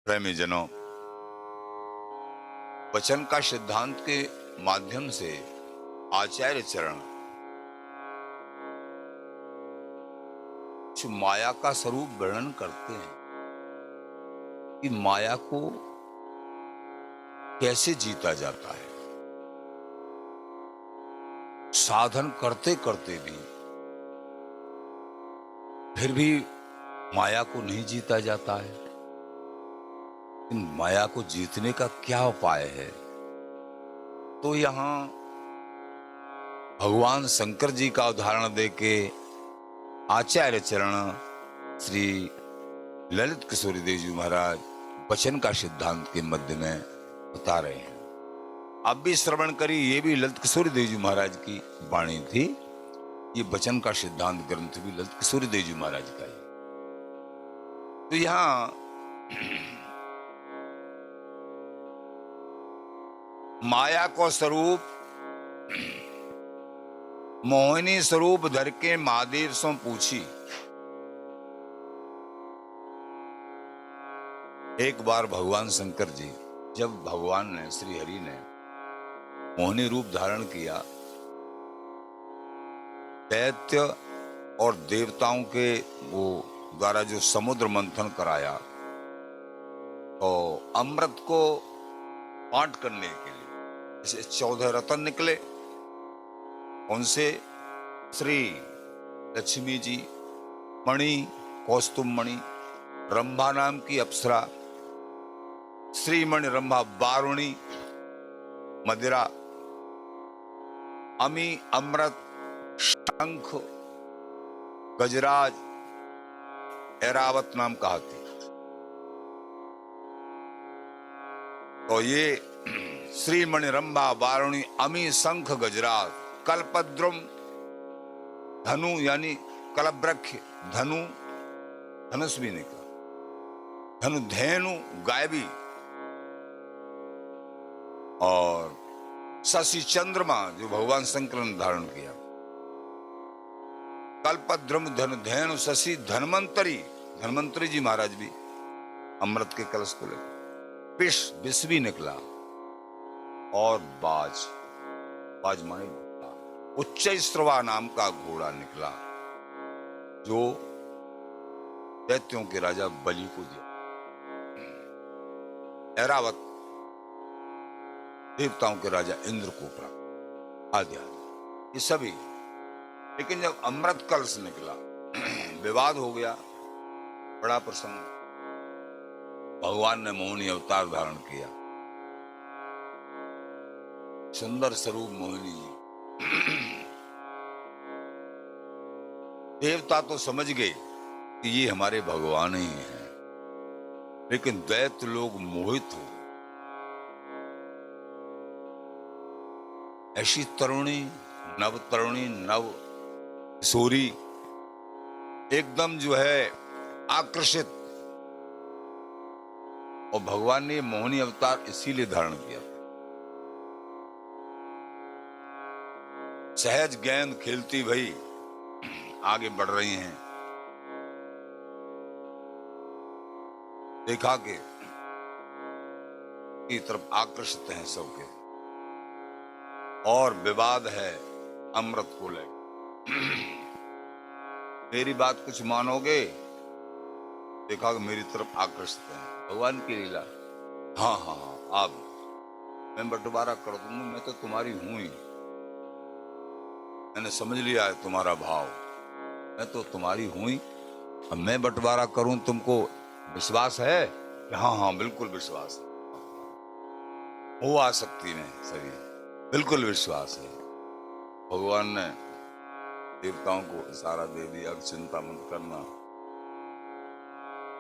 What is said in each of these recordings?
प्रेमीजनों, वचन का सिद्धांत के माध्यम से आचार्य चरण जो माया का स्वरूप वर्णन करते हैं कि माया को कैसे जीता जाता है। साधन करते करते भी फिर भी माया को नहीं जीता जाता है। इन माया को जीतने का क्या उपाय है? तो यहां भगवान शंकर जी का उदाहरण देके आचार्य चरण श्री ललित किशोरी देव जी महाराज वचन का सिद्धांत के मध्य में बता रहे हैं। आप भी श्रवण करिए, ये भी ललित किशोरी देव जी महाराज की वाणी थी। ये वचन का सिद्धांत ग्रंथ भी ललित किशोरी देव जी महाराज का है। तो यहां माया को स्वरूप मोहिनी स्वरूप धर के महादेव से पूछी। एक बार भगवान शंकर जी, जब भगवान ने श्री हरि ने मोहिनी रूप धारण किया, दैत्य और देवताओं के वो द्वारा जो समुद्र मंथन कराया, तो अमृत को पाठ करने के लिए ऐसे 14 रत्न निकले। उनसे श्री लक्ष्मी जी मणि, कौस्तुभ मणि, रंभा नाम की अप्सरा, श्रीमणि रंभा, वारुणी, मदिरा, अमी, अमृत, शंख, गजराज, ऐरावत नाम का हाथी। तो ये श्रीमणि रंभा, वारुणी, अमी, शंख, गजराज, कल्पद्रुम, धनु यानी कलवृक्ष, धनु, धनुष भी निकला, धनु, धेनु, गाय भी, और शशि चंद्रमा जो भगवान शंकर ने धारण किया, कल्पद्रुम, धनु, धेनु, शशि, धन्वंतरी, धन्वंतरी जी महाराज भी अमृत के कलश को लेकर, विष भी निकला, और बाज, बाज माने घोड़ा, उच्चैश्रवा नाम का घोड़ा निकला जो दैत्यों के राजा बलि को दिया। ऐरावत देवताओं के राजा इंद्र को प्राप्त, आदि आदि ये सभी। लेकिन जब अमृत कलश निकला, विवाद हो गया, बड़ा प्रसंग। भगवान ने मोहिनी अवतार धारण किया, सुंदर स्वरूप मोहिनी जी। देवता तो समझ गए कि ये हमारे भगवान ही हैं, लेकिन दैत्य लोग मोहित हो। ऐसी तरुणी, नव तरुणी, नव किशोरी, एकदम जो है आकर्षित, और भगवान ने मोहिनी अवतार इसीलिए धारण किया। सहज गेंद खेलती भई आगे बढ़ रही हैं, देखा के की तरफ आकर्षित हैं सबके, और विवाद है अमृत को लेकर। मेरी बात कुछ मानोगे? देखा कि मेरी तरफ आकर्षित है। भगवान की लीला। हाँ हाँ हाँ, आप, मैं बंटवारा कर दूंगा, मैं तो तुम्हारी हूं ही, मैंने समझ लिया है तुम्हारा भाव, मैं तो तुम्हारी हूं ही। अब मैं बंटवारा करूं, तुमको विश्वास है? हाँ हाँ बिल्कुल विश्वास है, हो आसक्ति में सभी बिल्कुल विश्वास है। भगवान ने देवताओं को इशारा दे दिया, चिंता मत करना,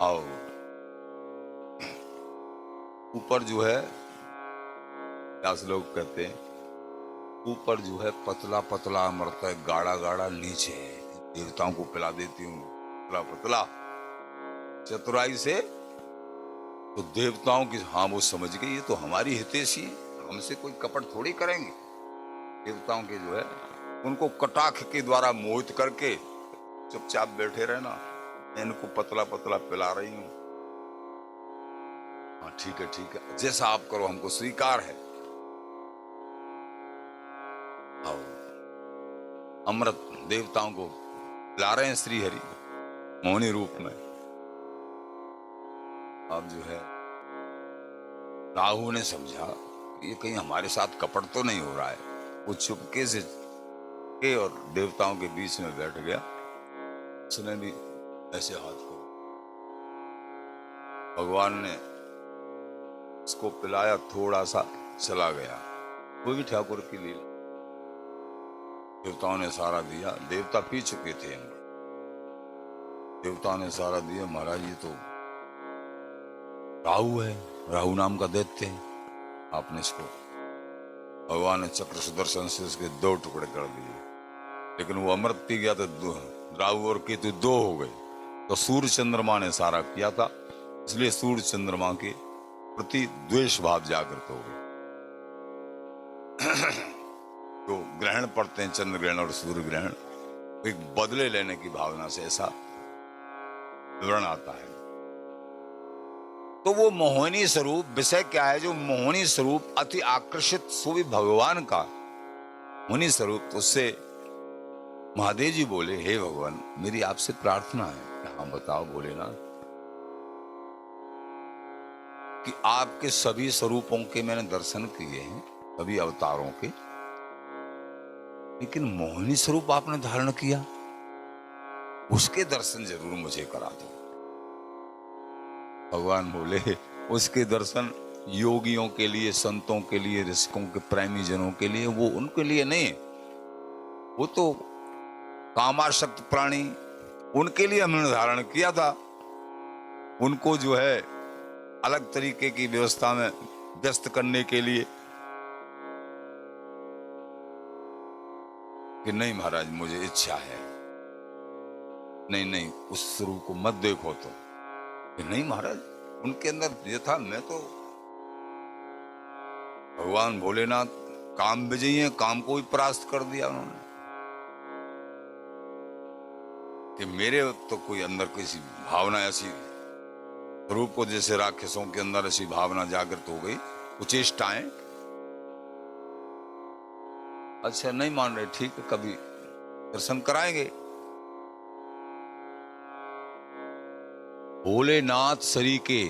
आओ। ऊपर जो है, व्यास लोग कहते हैं, ऊपर जो है पतला पतला अमृत है, गाढ़ा गाढ़ा नीचे है। देवताओं को पिला देती हूँ पतला पतला चतुराई से, तो देवताओं की, हाँ वो समझ गए ये तो हमारी हितैषी है, हमसे कोई कपट थोड़ी करेंगे। देवताओं के जो है उनको कटाक्ष के द्वारा मोहित करके चुपचाप बैठे रहना, इनको पतला पतला पिला रही हूं। हाँ ठीक है, जैसा आप करो हमको स्वीकार है। आओ, अमृत देवताओं को ला रहे हैं श्री हरि मोहिनी रूप में। अब जो है राहु ने समझा कि ये कहीं हमारे साथ कपट तो नहीं हो रहा है। वो चुपके से के और देवताओं के बीच में बैठ गया। उसने भी ऐसे हाथ को भगवान ने उसको पिलाया, थोड़ा सा चला गया। वो भी ठाकुर की लीला। देवताओं ने सारा दिया, देवता पी चुके थे। देवताओं ने सारा दिया। महाराज ये तो राहु है, राहु नाम का दैत्य है। आपने इसको, भगवान ने चक्र सुदर्शन से उसके 2 टुकड़े कर दिए, लेकिन वो अमृत पी गया तो राहु और केतु 2 हो गए। तो सूर्य चंद्रमा ने सारा किया था, इसलिए सूर्य चंद्रमा के प्रति द्वेष भाव जागृत हो गए। तो ग्रहण पड़ते हैं, चंद्र ग्रहण और सूर्य ग्रहण, एक बदले लेने की भावना से ऐसा विवरण आता है। तो वो मोहिनी स्वरूप, विषय क्या है, जो मोहिनी स्वरूप अति आकर्षित, सो भी भगवान का मोहिनी स्वरूप। तो उससे महादेव जी बोले, हे भगवान मेरी आपसे प्रार्थना है। हाँ बताओ भोलेनाथ। कि आपके सभी स्वरूपों के मैंने दर्शन किए हैं, सभी अवतारों के, लेकिन मोहिनी स्वरूप आपने धारण किया, उसके दर्शन जरूर मुझे करा दो। भगवान बोले, उसके दर्शन योगियों के लिए, संतों के लिए, ऋषिकों के, प्रेमी जनों के लिए, वो उनके लिए नहीं। वो तो कामासक्त प्राणी, उनके लिए हमने धारण किया था। उनको जो है अलग तरीके की व्यवस्था में व्यस्त करने के लिए। कि नहीं महाराज मुझे इच्छा है, नहीं उस स्वरूप को मत देखो। तो कि नहीं महाराज, उनके अंदर ये था। मैं तो भगवान भोलेनाथ काम विजयी हैं, काम को भी परास्त कर दिया उन्होंने। कि मेरे तो कोई अंदर किसी भावना ऐसी, स्वरूप को जैसे राक्षसों के अंदर ऐसी भावना जागृत हो गई, कुचेष्टाएं। अच्छा नहीं मान रहे, ठीक है, कभी दर्शन कराएंगे। भोलेनाथ सरीके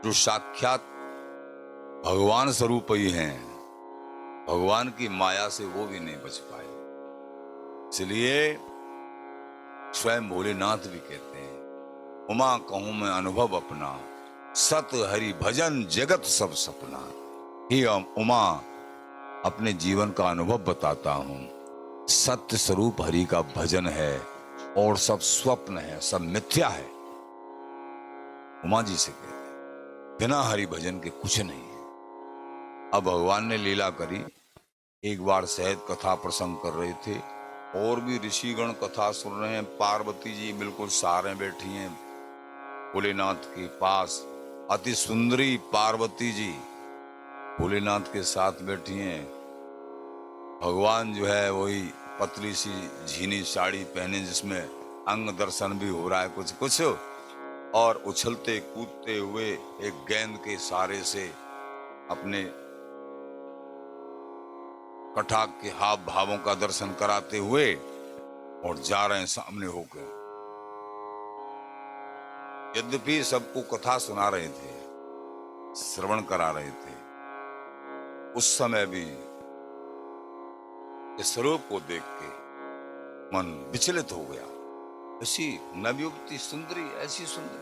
जो साक्षात भगवान स्वरूप ही हैं, भगवान की माया से वो भी नहीं बच पाए। इसलिए स्वयं भोलेनाथ भी कहते हैं, उमा कहूं मैं अनुभव अपना, सत हरि भजन जगत सब सपना। हे उमा, अपने जीवन का अनुभव बताता हूं। सत्य स्वरूप हरि का भजन है और सब स्वप्न है, सब मिथ्या है। उमा जी से कहते हैं, बिना हरि भजन के कुछ नहीं है। अब भगवान ने लीला करी। एक बार सहज कथा प्रसंग कर रहे थे, और भी ऋषिगण कथा सुन रहे हैं। पार्वती जी बिल्कुल सारे बैठी हैं भोलेनाथ के पास। अति सुंदरी पार्वती जी भोलेनाथ के साथ बैठी हैं। भगवान जो है वही पतली सी झीनी साड़ी पहने, जिसमें अंग दर्शन भी हो रहा है कुछ कुछ, और उछलते कूदते हुए एक गेंद के सहारे से अपने कटाक्ष के हाव भावों का दर्शन कराते हुए और जा रहे हैं सामने होकर। यद्यपि सबको कथा सुना रहे थे, श्रवण करा रहे थे, उस समय भी इस स्वरूप को देख के मन विचलित हो गया। ऐसी नवयुवती सुंदरी, ऐसी सुंदरी।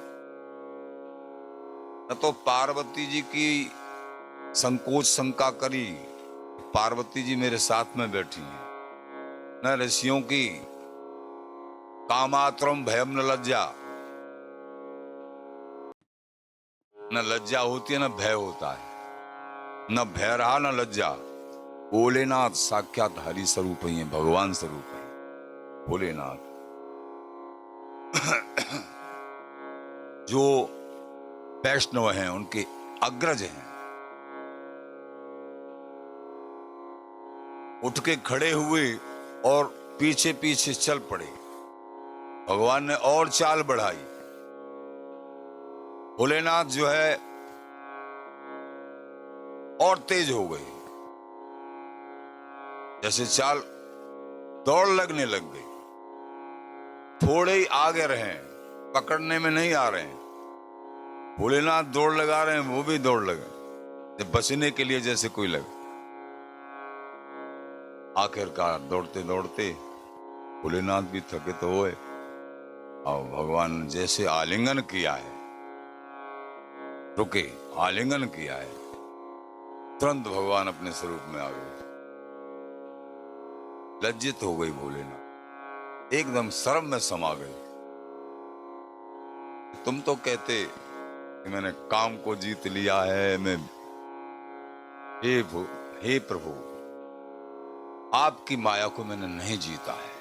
न तो पार्वती जी की संकोच शंका करी, पार्वती जी मेरे साथ में बैठी हैं, न ऋषियों की कामात्रम भयम न लज्जा, न लज्जा होती है न भय होता है, न भय रहा न लज्जा। भोलेनाथ साक्षात हरि स्वरूप ही है, भगवान स्वरूप है भोलेनाथ। जो वैष्णव हैं उनके अग्रज हैं। उठ के खड़े हुए और पीछे पीछे चल पड़े। भगवान ने और चाल बढ़ाई। भोलेनाथ जो है और तेज हो गई, जैसे चाल दौड़ लगने लग गई। थोड़े ही आगे रहे, पकड़ने में नहीं आ रहे हैं। भोलेनाथ दौड़ लगा रहे हैं, वो भी दौड़ लगे, जब बचने के लिए जैसे कोई लगे। आखिरकार दौड़ते दौड़ते भोलेनाथ भी थके तो हुए, और भगवान ने जैसे आलिंगन किया है, रुके, आलिंगन किया है, तुरंत भगवान अपने स्वरूप में आ गए। लज्जित हो गई भोलेनाथ, एकदम शर्म में समा गए। तुम तो कहते कि मैंने काम को जीत लिया है, मैं हे प्रभु, आपकी माया को मैंने नहीं जीता है।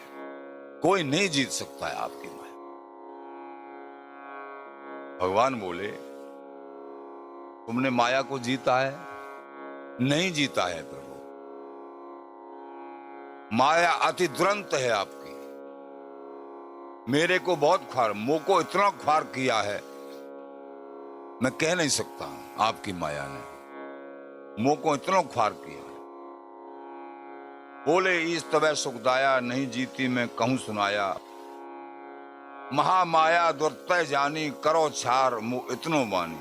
कोई नहीं जीत सकता है आपकी माया। भगवान बोले, तुमने माया को जीता है? नहीं जीता है प्रभु। माया अति दुरंत है आपकी। मेरे को बहुत ख्वार, मुंह को इतना ख्वार किया है, मैं कह नहीं सकता। आपकी माया ने मुंह को इतना ख्वार किया है। बोले, ईस तबै सुखदाया, नहीं जीती मैं कहूं सुनाया। महामाया दुर्तय जानी, करो छार मुंह इतनो बानी।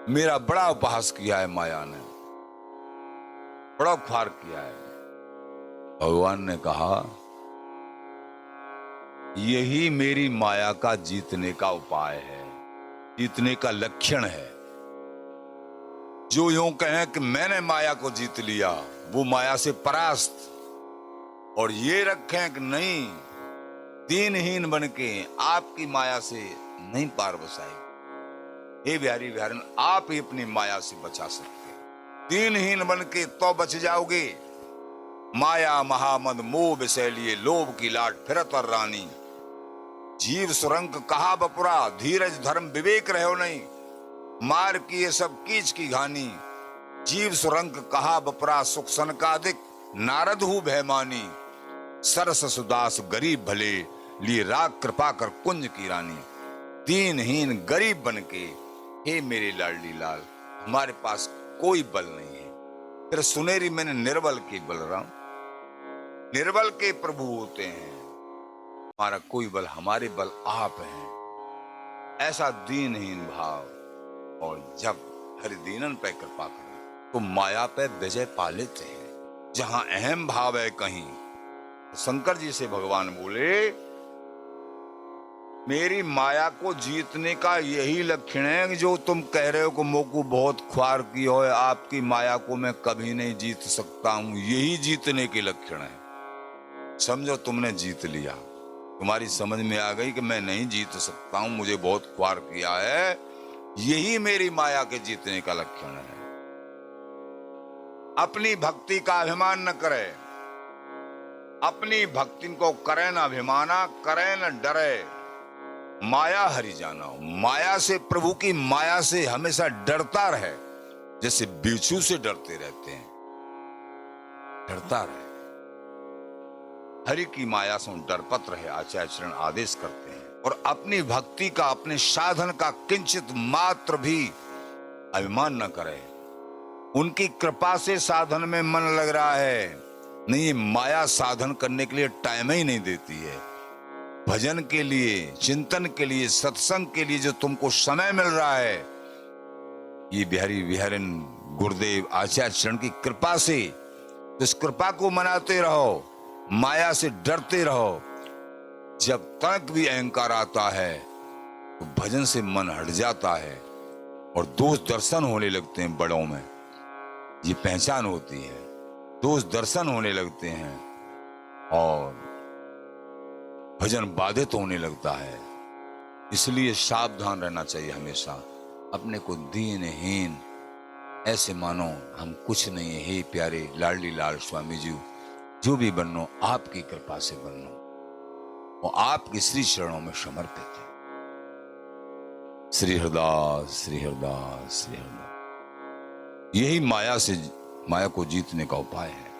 मेरा बड़ा उपहास किया है माया ने, बड़ा ख्वार किया है। भगवान ने कहा, यही मेरी माया का जीतने का उपाय है, जीतने का लक्षण है। जो यूं कहें कि मैंने माया को जीत लिया, वो माया से परास्त, और ये रखें कि नहीं, दीनहीन बनके आपकी माया से नहीं पार बसाएगी। हे बिहारी बिहारन, आप ही अपनी माया से बचा सकते। दीनहीन बनके तो बच जाओगे। माया महामद मोह बिसैलिए, लोभ की लाट फिरत और रानी। जीव सुरंग कहा बपुरा, धीरज धर्म विवेक रहो नहीं। मार किए सब कीच की घानी। जीव सुरंग कहा बपुरा, सुख सन का अधिक नारद हूं भयमानी। सरस सुदास गरीब भले, लिए राग कृपा कर कुंज की रानी। दीनहीन गरीब बनके, हे मेरे लाडली लाल, हमारे पास कोई बल नहीं है। फिर सुनेरी मैंने निर्बल के बलराम, निर्बल के प्रभु होते हैं। हमारा कोई बल, हमारे बल आप हैं। ऐसा दीनहीन भाव, और जब हरि दीनन पे कृपा करें तो माया पे विजय पा लेते हैं। जहां अहम भाव है कहीं, शंकर जी से भगवान बोले, मेरी माया को जीतने का यही लक्षण है कि जो तुम कह रहे हो कि मोको बहुत ख्वार की हो, आपकी माया को मैं कभी नहीं जीत सकता हूं, यही जीतने के लक्षण है। समझो तुमने जीत लिया, तुम्हारी समझ में आ गई कि मैं नहीं जीत सकता हूं, मुझे बहुत ख्वार किया है, यही मेरी माया के जीतने का लक्षण है। अपनी भक्ति का अभिमान न करे, अपनी भक्ति को करे न अभिमाना, करे न डरे, माया हरि जाना। माया से, प्रभु की माया से हमेशा डरता रहे, जैसे बिच्छू से डरते रहते हैं, डरता रहे। हरि की माया से डरपत रहे, आचार्य चरण आदेश करते हैं। और अपनी भक्ति का, अपने साधन का किंचित मात्र भी अभिमान न करे। उनकी कृपा से साधन में मन लग रहा है, नहीं, माया साधन करने के लिए टाइम ही नहीं देती है। भजन के लिए, चिंतन के लिए, सत्संग के लिए जो तुमको समय मिल रहा है, ये बिहारी बिहारिन गुरुदेव आचार्य चरण की कृपा से, तो इस कृपा को मनाते रहो, माया से डरते रहो। जब तक भी अहंकार आता है तो भजन से मन हट जाता है, और दोष दर्शन होने लगते हैं बड़ों में, ये पहचान होती है। दोष दर्शन होने लगते हैं और भजन बाधित होने लगता है। इसलिए सावधान रहना चाहिए हमेशा। अपने को दीनहीन ऐसे मानो हम कुछ नहीं है। हे प्यारे लाडली लाल स्वामी जी, जो भी बननो आपकी कृपा से बननो, वो आपके श्री चरणों में समर्पित है। श्री हरदास, श्री हरदास, श्री हरदास। यही माया को जीतने का उपाय है।